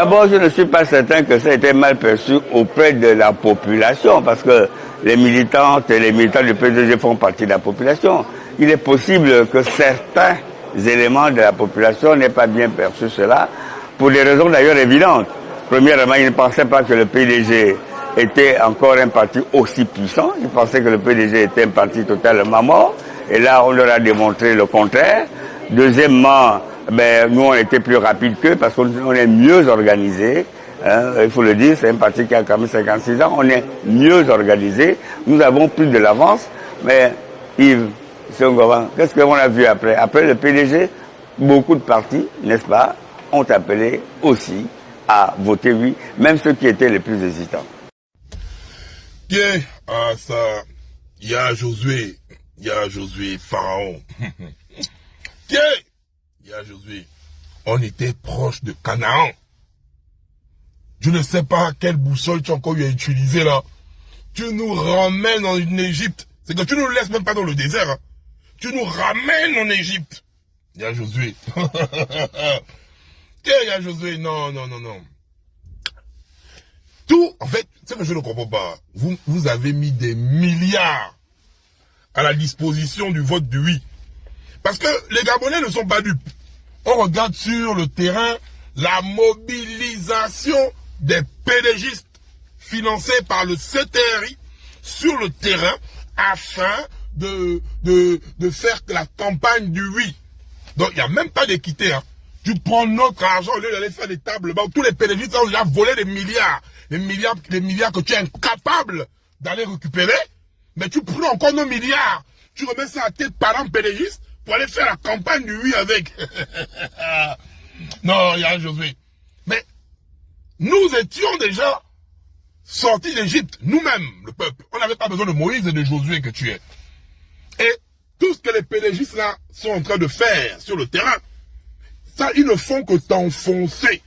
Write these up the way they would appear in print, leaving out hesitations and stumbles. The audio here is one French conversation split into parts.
D'abord, je ne suis pas certain que ça ait été mal perçu auprès de la population, parce que les militantes et les militants du PDG font partie de la population. Il est possible que certains éléments de la population n'aient pas bien perçu cela, pour des raisons d'ailleurs évidentes. Premièrement, ils ne pensaient pas que le PDG était encore un parti aussi puissant. Ils pensaient que le PDG était un parti totalement mort. Et là, on leur a démontré le contraire. Deuxièmement, nous, on était plus rapides qu'eux parce qu'on est mieux organisés. Il faut le dire, c'est un parti qui a quand même 56 ans. On est mieux organisés. Nous avons plus de l'avance. Mais Yves, qu'est-ce qu'on a vu après? Après le PDG, beaucoup de partis, n'est-ce pas, ont appelé aussi à voter oui, même ceux qui étaient les plus hésitants. Bien, ça, il y a Josué Pharaon. Tiens, il y a Josué, on était proche de Canaan. Je ne sais pas quelle boussole tu as encore eu à utiliser là. Tu nous ramènes en Égypte. C'est que tu ne nous laisses même pas dans le désert. Hein. Tu nous ramènes en Égypte. Il y a Josué. Tiens, il y a Josué. Non. Tout, en fait, c'est que je ne comprends pas. Vous avez mis des milliards à la disposition du vote du oui. Parce que les Gabonais ne sont pas dupes. On regarde sur le terrain la mobilisation des PDGistes financés par le CTRI sur le terrain afin de faire la campagne du oui. Donc il n'y a même pas d'équité. Hein. Tu prends notre argent au lieu d'aller faire des tables bas où tous les PDGistes ont déjà volé des milliards. Les milliards que tu es incapable d'aller récupérer. Mais tu prends encore nos milliards. Tu remets ça à tes parents PDGistes pour aller faire la campagne du oui avec. Non, il y a Josué. Mais nous étions déjà sortis d'Égypte, nous-mêmes, le peuple. On n'avait pas besoin de Moïse et de Josué que tu es. Et tout ce que les PDGistes là sont en train de faire sur le terrain, ça, ils ne font que t'enfoncer.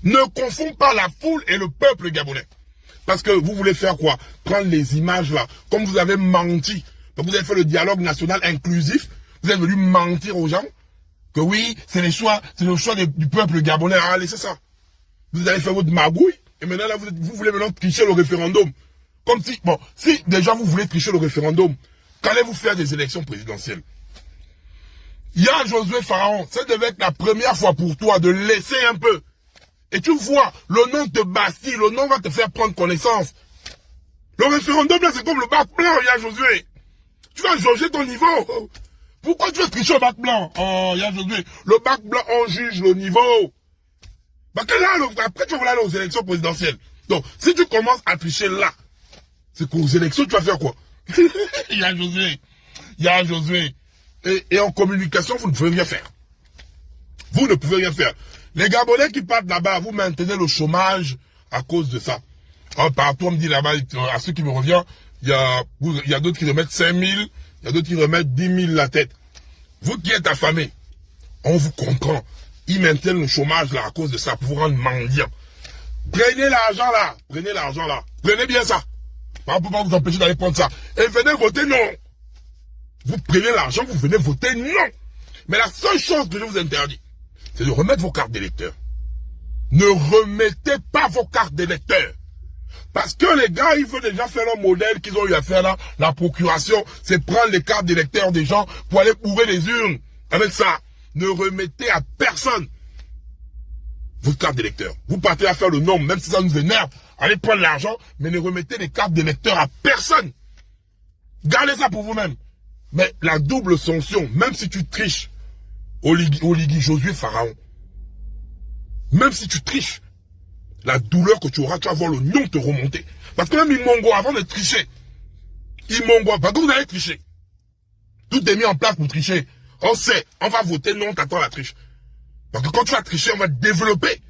Ne confonds pas la foule et le peuple gabonais. Parce que vous voulez faire quoi? Prendre les images là, comme vous avez menti. Donc vous avez fait le dialogue national inclusif, vous êtes venu mentir aux gens que oui, c'est le choix du peuple gabonais. Allez, c'est ça. Vous avez fait votre magouille, et maintenant là, vous voulez maintenant tricher le référendum. Comme si, bon, si déjà vous voulez tricher le référendum, qu'allez-vous faire des élections présidentielles? Il y a Josué Pharaon, ça devait être la première fois pour toi de laisser un peu. Et tu vois, le nom te bastille, le nom va te faire prendre connaissance. Le référendum là, c'est comme le bac blanc, il y a Josué. Tu vas jauger ton niveau. Pourquoi tu veux tricher au bac blanc? Oh, il y a Josué. Le bac blanc, on juge le niveau. Parce que là, après, tu vas aller aux élections présidentielles. Donc, si tu commences à tricher là, c'est qu'aux élections, tu vas faire quoi? Il y a Josué. Il y a Josué. Et en communication, vous ne pouvez rien faire. Vous ne pouvez rien faire. Les Gabonais qui partent là-bas, vous maintenez le chômage à cause de ça. Alors, partout, on me dit là-bas, à ceux qui me reviennent, il y a d'autres qui remettent 5 000, il y a d'autres qui remettent 10 000 la tête. Vous qui êtes affamés, on vous comprend. Ils maintiennent le chômage là à cause de ça pour vous rendre mendiant. Prenez l'argent là, prenez bien ça. On ne peut pas vous empêcher d'aller prendre ça. Et venez voter non. Vous prenez l'argent, vous venez voter non. Mais la seule chose que je vous interdis, c'est de remettre vos cartes d'électeurs. Ne remettez pas vos cartes d'électeurs. Parce que les gars, ils veulent déjà faire leur modèle qu'ils ont eu à faire là. La procuration, c'est prendre les cartes d'électeurs des gens pour aller bourrer les urnes. Avec ça, ne remettez à personne votre carte d'électeur. Vous partez à faire le nombre, même si ça nous énerve. Allez prendre l'argent, mais ne remettez les cartes d'électeurs à personne. Gardez ça pour vous-même. Mais la double sanction, même si tu triches, Oligui Josué Pharaon, même si tu triches, la douleur que tu auras, tu vas voir le nom te remonter. Parce que même Imongo, avant de tricher, parce que vous allez tricher. Tout est mis en place pour tricher. On sait, on va voter non, t'attends la triche. Parce que quand tu vas tricher, on va développer.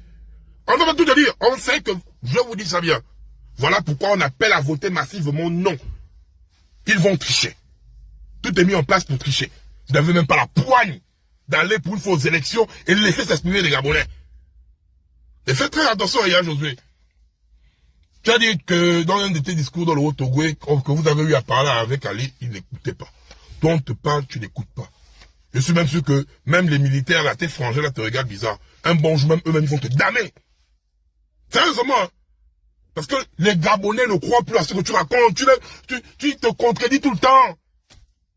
On va pas tout te dire. On sait que, je vous dis ça bien. Voilà pourquoi on appelle à voter massivement non. Ils vont tricher. Tout est mis en place pour tricher. Vous n'avez même pas la poigne d'aller pour une fois aux élections et laisser s'exprimer les Gabonais. Et faites très attention, Yaya Josué. Tu as dit que dans un de tes discours dans le Haut-Togoué, que vous avez eu à parler avec Ali, il n'écoutait pas. Toi, on te parle, tu n'écoutes pas. Je suis même sûr que même les militaires, là, tes frangins, là, te regardent bizarre. Un bon jour, même eux-mêmes, ils vont te damner. Sérieusement, hein? Parce que les Gabonais ne croient plus à ce que tu racontes. Tu te contredis tout le temps.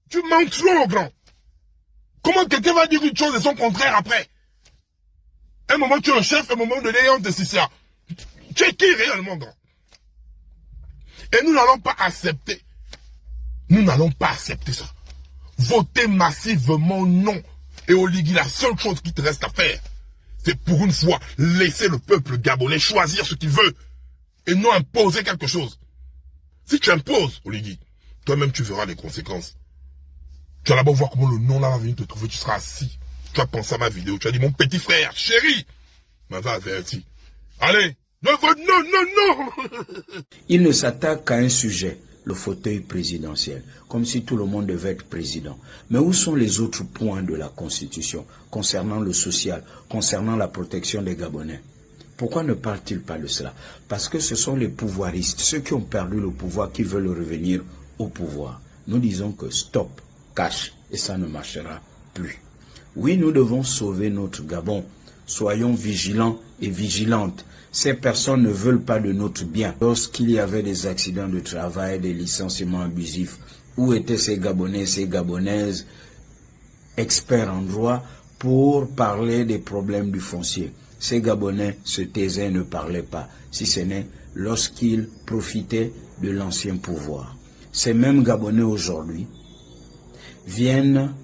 Tu mens trop, grand. Comment quelqu'un va dire une chose et son contraire après? Un moment, tu es un chef, un moment donné, on te dit ça. Tu es qui réellement, grand? Et nous n'allons pas accepter. Nous n'allons pas accepter ça. Voter massivement non. Et Oligui, la seule chose qui te reste à faire, c'est pour une fois laisser le peuple gabonais choisir ce qu'il veut. Et non imposer quelque chose. Si tu imposes, Oligui, toi-même tu verras les conséquences. Tu vas d'abord voir comment le nom là va venir te trouver. Tu seras assis. Tu vas penser à ma vidéo. Tu vas dire, mon petit frère, chéri, m'avait averti. Allez, ne vote non. Il ne s'attaque qu'à un sujet, le fauteuil présidentiel, comme si tout le monde devait être président. Mais où sont les autres points de la Constitution concernant le social, concernant la protection des Gabonais? Pourquoi ne parle-t-il pas de cela? Parce que ce sont les pouvoiristes, ceux qui ont perdu le pouvoir, qui veulent revenir au pouvoir. Nous disons que stop, cache, et ça ne marchera plus. Oui, nous devons sauver notre Gabon. Soyons vigilants et vigilantes. Ces personnes ne veulent pas de notre bien. Lorsqu'il y avait des accidents de travail, des licenciements abusifs, où étaient ces Gabonais, ces Gabonaises, experts en droit, pour parler des problèmes du foncier? Ces Gabonais se taisaient et ne parlaient pas, si ce n'est lorsqu'ils profitaient de l'ancien pouvoir. Ces mêmes Gabonais aujourd'hui viennent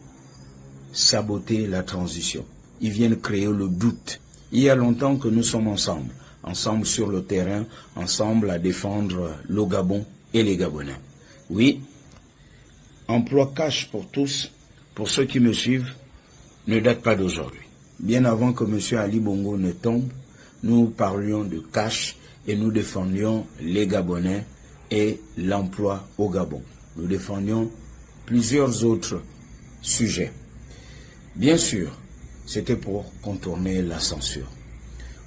saboter la transition. Ils viennent créer le doute. Il y a longtemps que nous sommes ensemble sur le terrain, ensemble à défendre le Gabon et les Gabonais. Oui, emploi cash pour tous, pour ceux qui me suivent, ne date pas d'aujourd'hui. Bien avant que M. Ali Bongo ne tombe, nous parlions de cash et nous défendions les Gabonais et l'emploi au Gabon. Nous défendions plusieurs autres sujets. Bien sûr, c'était pour contourner la censure.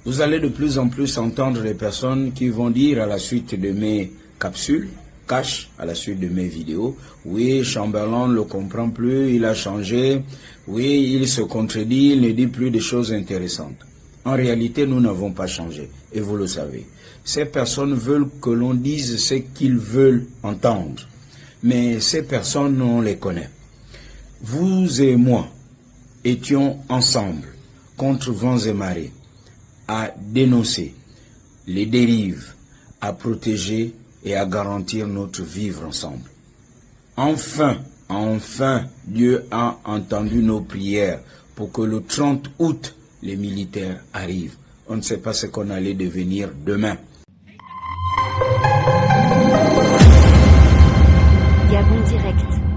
Vous allez de plus en plus entendre des personnes qui vont dire à la suite de mes capsules, cash, à la suite de mes vidéos, oui, Chamberlain ne le comprend plus, il a changé, oui, il se contredit, il ne dit plus des choses intéressantes. En réalité, nous n'avons pas changé, et vous le savez. Ces personnes veulent que l'on dise ce qu'ils veulent entendre, mais ces personnes, on les connaît. Vous et moi étions ensemble, contre vents et marées, à dénoncer les dérives, à protéger et à garantir notre vivre ensemble. Enfin, Dieu a entendu nos prières pour que le 30 août, les militaires arrivent. On ne sait pas ce qu'on allait devenir demain.